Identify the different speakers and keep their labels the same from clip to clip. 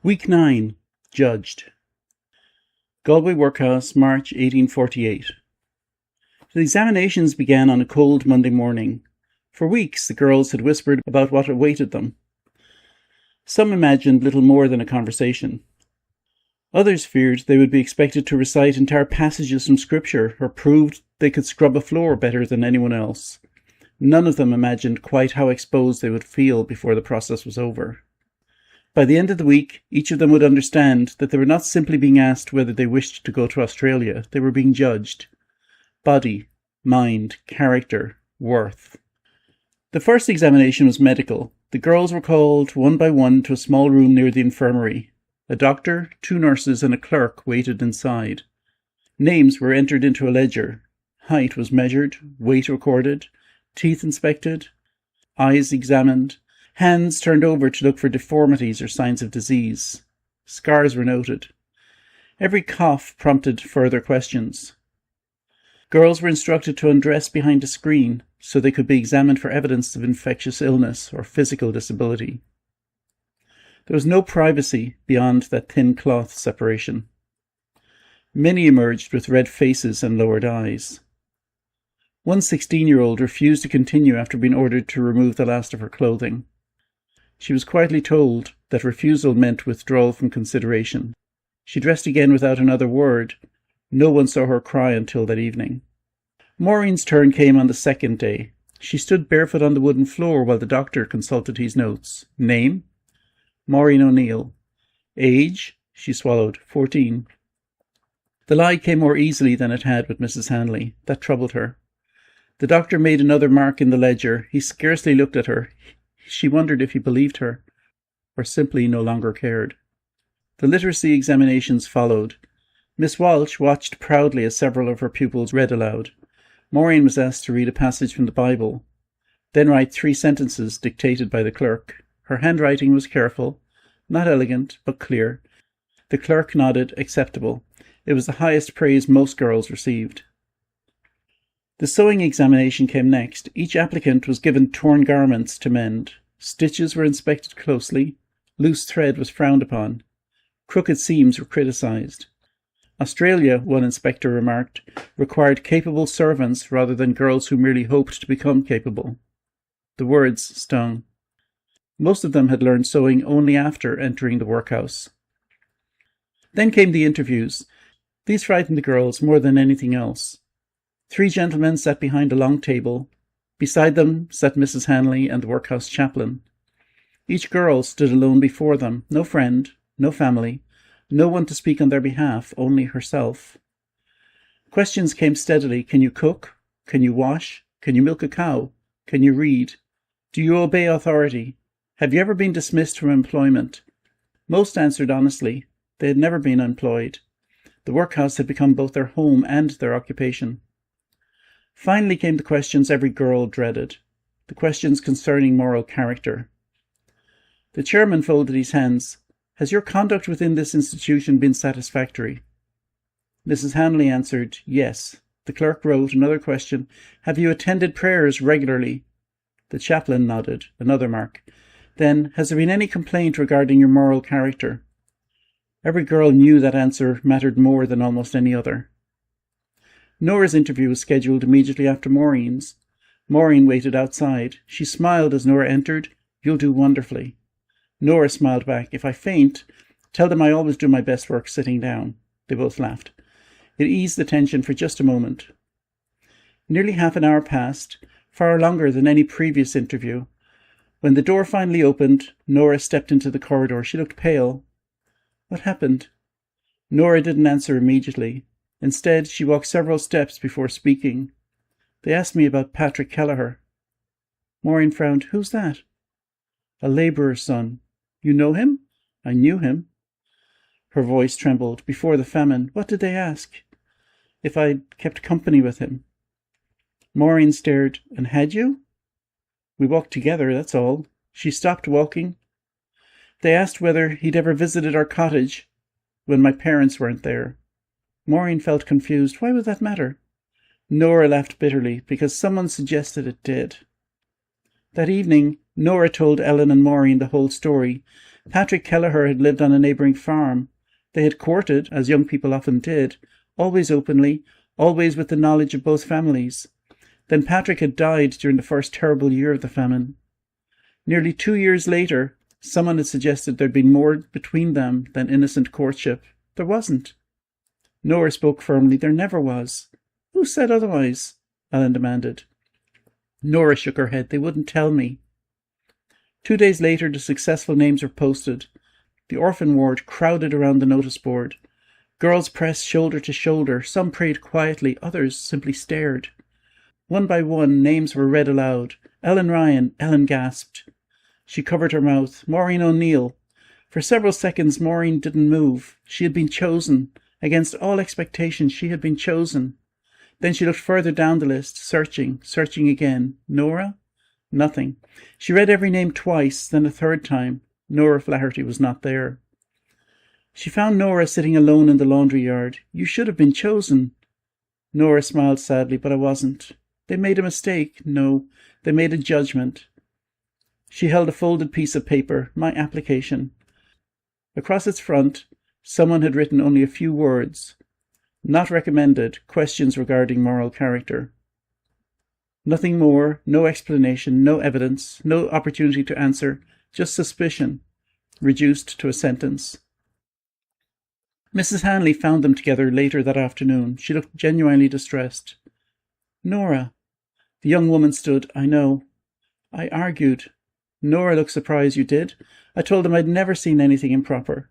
Speaker 1: Week 9. Judged. Galway Workhouse, March 1848. The examinations began on a cold Monday morning. For weeks the girls had whispered about what awaited them. Some imagined little more than a conversation. Others feared they would be expected to recite entire passages from Scripture or proved they could scrub a floor better than anyone else. None of them imagined quite how exposed they would feel before the process was over. By the end of the week, each of them would understand that they were not simply being asked whether they wished to go to Australia, they were being judged. Body, mind, character, worth. The first examination was medical. The girls were called one by one to a small room near the infirmary. A doctor, 2 nurses and a clerk waited inside. Names were entered into a ledger. Height was measured, weight recorded, teeth inspected, eyes examined, hands turned over to look for deformities or signs of disease. Scars were noted. Every cough prompted further questions. Girls were instructed to undress behind a screen so they could be examined for evidence of infectious illness or physical disability. There was no privacy beyond that thin cloth separation. Many emerged with red faces and lowered eyes. One 16-year-old refused to continue after being ordered to remove the last of her clothing. She was quietly told that refusal meant withdrawal from consideration. She dressed again without another word. No one saw her cry until that evening. Maureen's turn came on the second day. She stood barefoot on the wooden floor while the doctor consulted his notes. Name? Maureen O'Neill. Age? She swallowed. 14. The lie came more easily than it had with Mrs. Hanley. That troubled her. The doctor made another mark in the ledger. He scarcely looked at her. She wondered if he believed her, or simply no longer cared. The literacy examinations followed. Miss Walsh watched proudly as several of her pupils read aloud. Maureen was asked to read a passage from the Bible, then write 3 sentences dictated by the clerk. Her handwriting was careful, not elegant, but clear. The clerk nodded, acceptable. It was the highest praise most girls received. The sewing examination came next. Each applicant was given torn garments to mend. Stitches were inspected closely. Loose thread was frowned upon. Crooked seams were criticised. Australia, one inspector remarked, required capable servants rather than girls who merely hoped to become capable. The words stung. Most of them had learned sewing only after entering the workhouse. Then came the interviews. These frightened the girls more than anything else. 3 gentlemen sat behind a long table. Beside them sat Mrs. Hanley and the workhouse chaplain. Each girl stood alone before them, no friend, no family, no one to speak on their behalf, only herself. Questions came steadily. Can you cook? Can you wash? Can you milk a cow? Can you read? Do you obey authority? Have you ever been dismissed from employment? Most answered honestly. They had never been employed. The workhouse had become both their home and their occupation. Finally came the questions every girl dreaded, the questions concerning moral character. The chairman folded his hands. Has your conduct within this institution been satisfactory? Mrs. Hanley answered, yes. The clerk wrote another question. Have you attended prayers regularly? The chaplain nodded, another mark. Then, has there been any complaint regarding your moral character? Every girl knew that answer mattered more than almost any other. Nora's interview was scheduled immediately after Maureen's. Maureen waited outside. She smiled as Nora entered. You'll do wonderfully. Nora smiled back. If I faint, tell them I always do my best work sitting down. They both laughed. It eased the tension for just a moment. Nearly half an hour passed, far longer than any previous interview. When the door finally opened, Nora stepped into the corridor. She looked pale. What happened? Nora didn't answer immediately. Instead, she walked several steps before speaking. They asked me about Patrick Kelleher. Maureen frowned. Who's that? A labourer's son. You know him? I knew him. Her voice trembled. Before the famine. What did they ask? If I'd kept company with him. Maureen stared. And had you? We walked together, that's all. She stopped walking. They asked whether he'd ever visited our cottage when my parents weren't there. Maureen felt confused. Why would that matter? Nora laughed bitterly, because someone suggested it did. That evening, Nora told Ellen and Maureen the whole story. Patrick Kelleher had lived on a neighbouring farm. They had courted, as young people often did, always openly, always with the knowledge of both families. Then Patrick had died during the first terrible year of the famine. Nearly 2 years later, someone had suggested there'd been more between them than innocent courtship. There wasn't. Nora spoke firmly. There never was. Who said otherwise? Ellen demanded. Nora shook her head. They wouldn't tell me. 2 days later, the successful names were posted. The orphan ward crowded around the notice board. Girls pressed shoulder to shoulder. Some prayed quietly. Others simply stared. One by one, names were read aloud. Ellen Ryan. Ellen gasped. She covered her mouth. Maureen O'Neill. For several seconds, Maureen didn't move. She had been chosen. Against all expectations, she had been chosen. Then she looked further down the list, searching again. Nora? Nothing. She read every name twice, then a third time. Nora Flaherty was not there. She found Nora sitting alone in the laundry yard. You should have been chosen. Nora smiled sadly, but I wasn't. They made a mistake. No, they made a judgment. She held a folded piece of paper, my application. Across its front, someone had written only a few words. Not recommended, questions regarding moral character. Nothing more, no explanation, no evidence, no opportunity to answer, just suspicion, reduced to a sentence. Mrs. Hanley found them together later that afternoon. She looked genuinely distressed. Nora. The young woman stood. I know. I argued. Nora looked surprised. You did? I told them I'd never seen anything improper.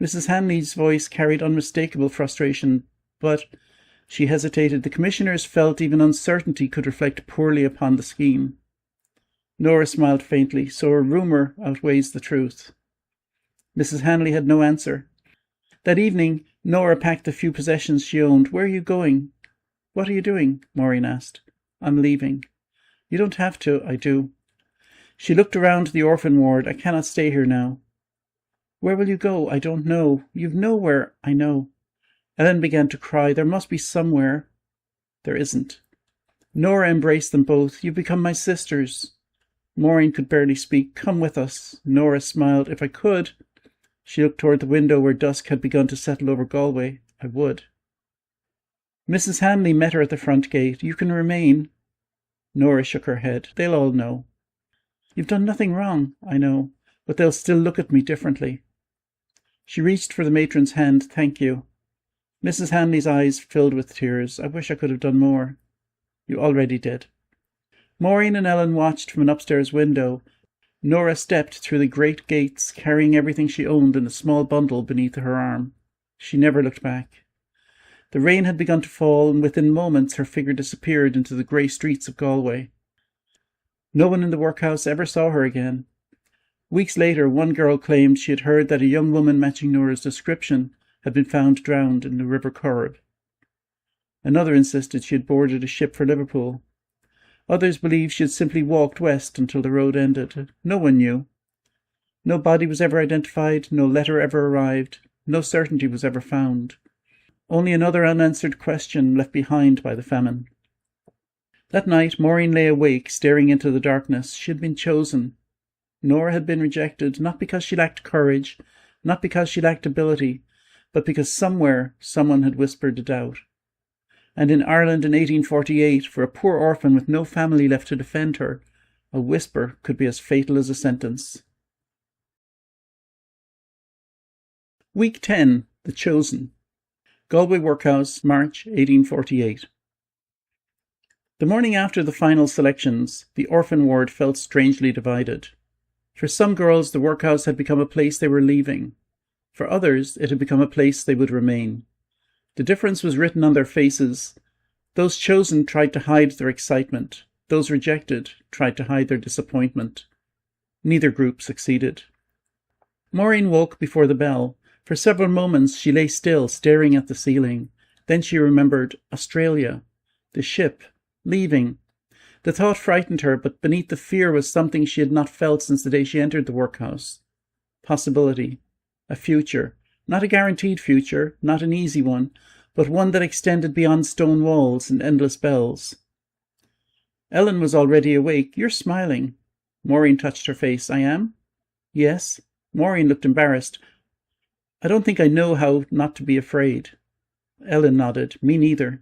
Speaker 1: Mrs. Hanley's voice carried unmistakable frustration, but she hesitated. The commissioners felt even uncertainty could reflect poorly upon the scheme. Nora smiled faintly. So a rumour outweighs the truth. Mrs. Hanley had no answer. That evening, Nora packed the few possessions she owned. Where are you going? What are you doing? Maureen asked. I'm leaving. You don't have to. I do. She looked around the orphan ward. I cannot stay here now. Where will you go? I don't know. You've nowhere. I know. Ellen began to cry. There must be somewhere. There isn't. Nora embraced them both. You've become my sisters. Maureen could barely speak. Come with us. Nora smiled. If I could. She looked toward the window where dusk had begun to settle over Galway. I would. Mrs. Hanley met her at the front gate. You can remain. Nora shook her head. They'll all know. You've done nothing wrong, I know, but they'll still look at me differently. She reached for the matron's hand. Thank you. Mrs. Hanley's eyes filled with tears. I wish I could have done more. You already did. Maureen and Ellen watched from an upstairs window. Nora stepped through the great gates, carrying everything she owned in a small bundle beneath her arm. She never looked back. The rain had begun to fall, and within moments her figure disappeared into the grey streets of Galway. No one in the workhouse ever saw her again. Weeks later, one girl claimed she had heard that a young woman matching Nora's description had been found drowned in the River Corrib. Another insisted she had boarded a ship for Liverpool. Others believed she had simply walked west until the road ended. No one knew. No body was ever identified, no letter ever arrived, no certainty was ever found. Only another unanswered question left behind by the famine. That night, Maureen lay awake, staring into the darkness. She had been chosen. Nora had been rejected, not because she lacked courage, not because she lacked ability, but because somewhere someone had whispered a doubt. And in Ireland in 1848, for a poor orphan with no family left to defend her, a whisper could be as fatal as a sentence. Week 10. The Chosen. Galway Workhouse, March 1848. The morning after the final selections, the orphan ward felt strangely divided. For some girls, the workhouse had become a place they were leaving. For others, it had become a place they would remain. The difference was written on their faces. Those chosen tried to hide their excitement. Those rejected tried to hide their disappointment. Neither group succeeded. Maureen woke before the bell. For several moments she lay still, staring at the ceiling. Then she remembered Australia, the ship, leaving. The thought frightened her, but beneath the fear was something she had not felt since the day she entered the workhouse. Possibility. A future. Not a guaranteed future, not an easy one, but one that extended beyond stone walls and endless bells. Ellen was already awake. You're smiling. Maureen touched her face. I am? Yes. Maureen looked embarrassed. I don't think I know how not to be afraid. Ellen nodded. Me neither.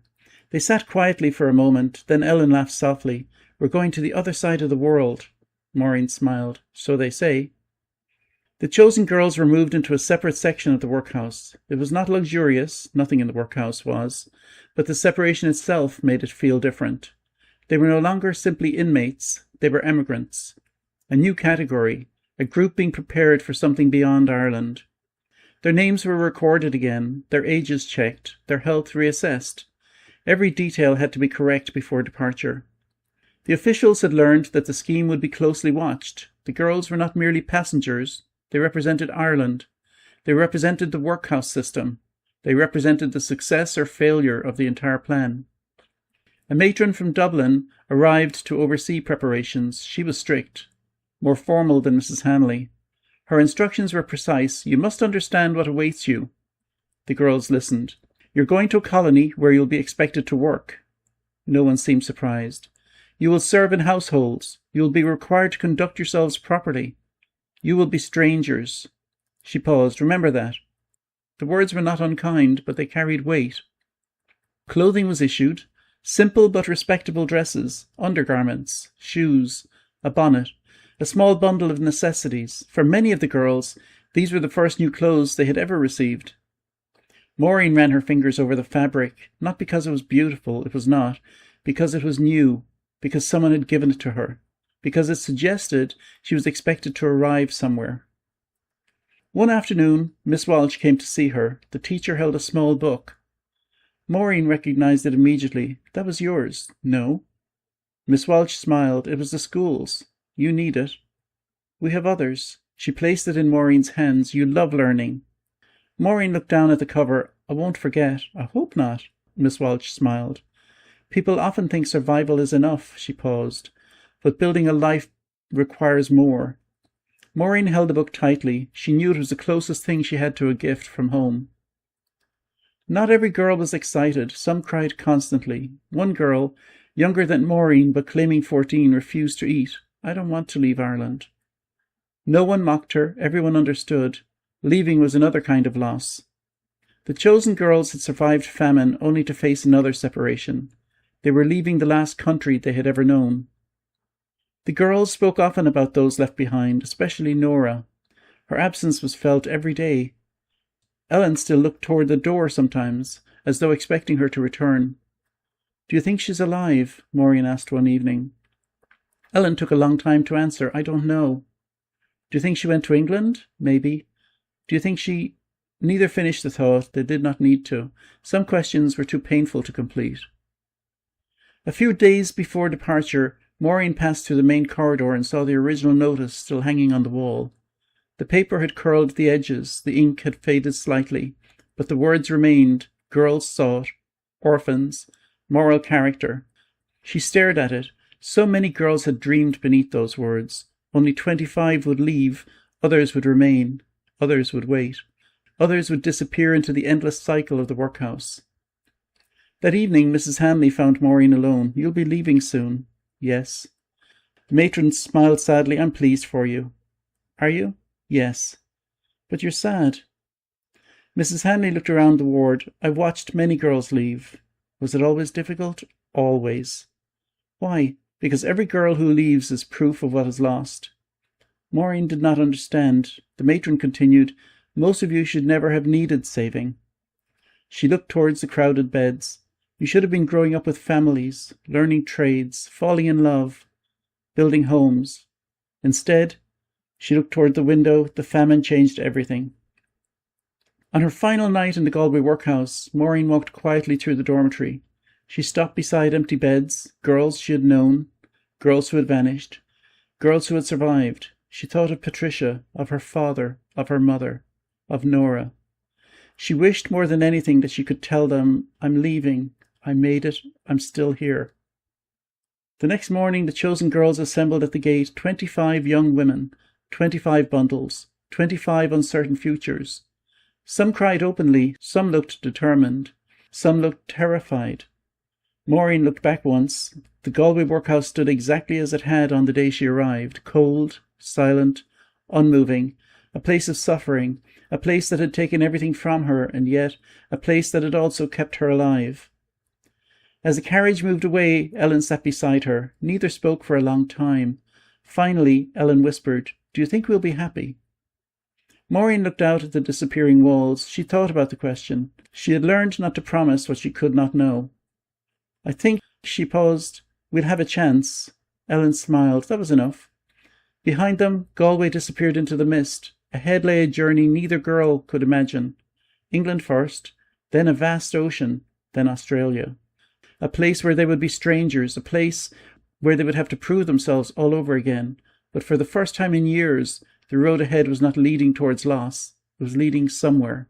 Speaker 1: They sat quietly for a moment, then Ellen laughed softly. We're going to the other side of the world. Maureen smiled. So they say. The chosen girls were moved into a separate section of the workhouse. It was not luxurious, nothing in the workhouse was, but the separation itself made it feel different. They were no longer simply inmates, they were emigrants. A new category, a group being prepared for something beyond Ireland. Their names were recorded again, their ages checked, their health reassessed. Every detail had to be correct before departure. The officials had learned that the scheme would be closely watched. The girls were not merely passengers. They represented Ireland. They represented the workhouse system. They represented the success or failure of the entire plan. A matron from Dublin arrived to oversee preparations. She was strict, more formal than Mrs. Hanley. Her instructions were precise. You must understand what awaits you. The girls listened. You're going to a colony where you'll be expected to work. No one seemed surprised. You will serve in households. You will be required to conduct yourselves properly. You will be strangers. She paused. Remember that. The words were not unkind, but they carried weight. Clothing was issued. Simple but respectable dresses, undergarments, shoes, a bonnet, a small bundle of necessities. For many of the girls, these were the first new clothes they had ever received. Maureen ran her fingers over the fabric, not because it was beautiful, it was not, because it was new, because someone had given it to her, because it suggested she was expected to arrive somewhere. One afternoon, Miss Walsh came to see her. The teacher held a small book. Maureen recognized it immediately. That was yours. No. Miss Walsh smiled. It was the school's. You need it. We have others. She placed it in Maureen's hands. You love learning. Maureen looked down at the cover. I won't forget. I hope not. Miss Walsh smiled. People often think survival is enough. She paused. But building a life requires more. Maureen held the book tightly. She knew it was the closest thing she had to a gift from home. Not every girl was excited. Some cried constantly. One girl, younger than Maureen but claiming 14, refused to eat. I don't want to leave Ireland. No one mocked her. Everyone understood. Leaving was another kind of loss. The chosen girls had survived famine only to face another separation. They were leaving the last country they had ever known. The girls spoke often about those left behind, especially Nora. Her absence was felt every day. Ellen still looked toward the door sometimes, as though expecting her to return. Do you think she's alive? Maureen asked one evening. Ellen took a long time to answer. I don't know. Do you think she went to England? Maybe. Do you think she... Neither finished the thought. They did not need to. Some questions were too painful to complete. A few days before departure, Maureen passed through the main corridor and saw the original notice still hanging on the wall. The paper had curled at the edges, the ink had faded slightly, but the words remained. Girls sought, orphans, moral character. She stared at it. So many girls had dreamed beneath those words. Only 25 would leave, others would remain, others would wait. Others would disappear into the endless cycle of the workhouse. That evening, Mrs. Hanley found Maureen alone. You'll be leaving soon. Yes. The matron smiled sadly. I'm pleased for you. Are you? Yes. But you're sad. Mrs. Hanley looked around the ward. I've watched many girls leave. Was it always difficult? Always. Why? Because every girl who leaves is proof of what is lost. Maureen did not understand. The matron continued, most of you should never have needed saving. She looked towards the crowded beds. You should have been growing up with families, learning trades, falling in love, building homes. Instead, she looked toward the window. The famine changed everything. On her final night in the Galway workhouse, Maureen walked quietly through the dormitory. She stopped beside empty beds, girls she had known, girls who had vanished, girls who had survived. She thought of Patricia, of her father, of her mother, of Nora. She wished more than anything that she could tell them, I'm leaving, I made it, I'm still here. The next morning the chosen girls assembled at the gate, 25 young women, 25 bundles, 25 uncertain futures. Some cried openly, some looked determined, some looked terrified. Maureen looked back once. The Galway workhouse stood exactly as it had on the day she arrived, cold, silent, unmoving, a place of suffering, a place that had taken everything from her, and yet a place that had also kept her alive. As the carriage moved away, Ellen sat beside her. Neither spoke for a long time. Finally, Ellen whispered, "Do you think we'll be happy?" Maureen looked out at the disappearing walls. She thought about the question. She had learned not to promise what she could not know. "I think," she paused, "we'll have a chance." Ellen smiled. That was enough. Behind them, Galway disappeared into the mist. Ahead lay a journey neither girl could imagine. England first, then a vast ocean, then Australia. A place where they would be strangers, a place where they would have to prove themselves all over again. But for the first time in years, the road ahead was not leading towards loss. It was leading somewhere.